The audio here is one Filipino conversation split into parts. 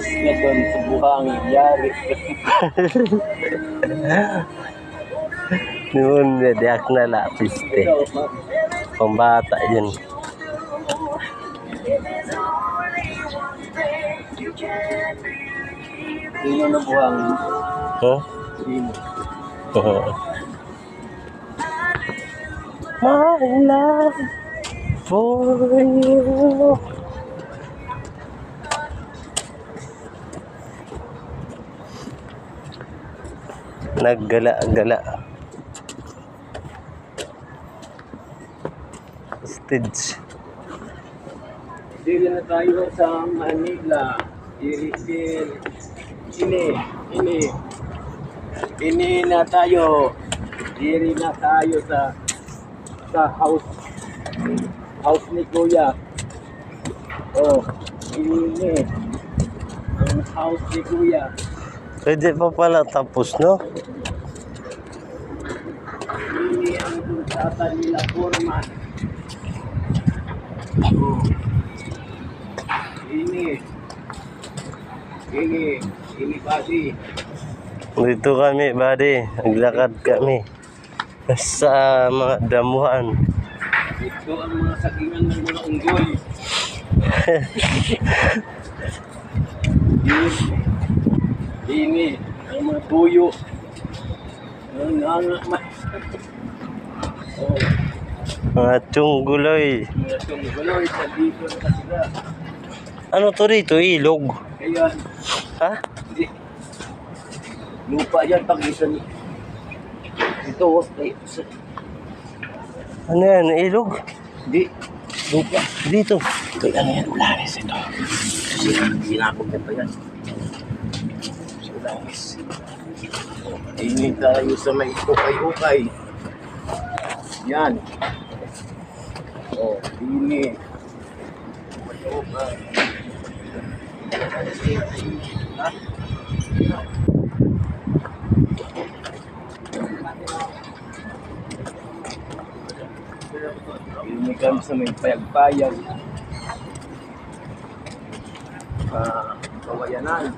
Bukas na doon sa buhangin, yari. Noon, diak na lapis, te. Pambata yun. Sino na buhangin? Huh? Sino? My love for you. Naggala-gala. Stage. Dili na tayo sa Manila. Ini na tayo. Dili na tayo sa house ni Kuya. Oh, ini ang house ni Kuya. Pwede pa pala tapos, no? Ini ang kunsata nila Foreman. Ini pasti. Dito kami, buddy. Naglakad kami. Sa mga damuhan. Ito ang mga sagingan ng mga unggoy. Ini ang mga tuyo. Mga tungguloy. Mga tungguloy sa dito na sila. Ano to rito? Ilog? Kaya, Ha? hindi. Lupa yan pag isan. Ito, Ano yan? Ilog? hindi. Lupa. Dito. Ito, ano yan? Ulanis ito. Sinakot na pa yan. Ulanis. Ini tayo sa may ukay-ukay. Yan. Oh, ini. Ukay. Ha? Ini kami sa may payag-payag. Kawayanan.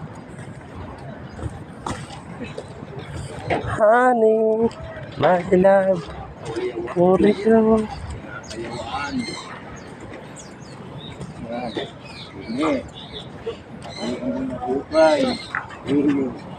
Honey, my love for you. Kayawaan. Yan. Ini. Ini ang ukay. Ini.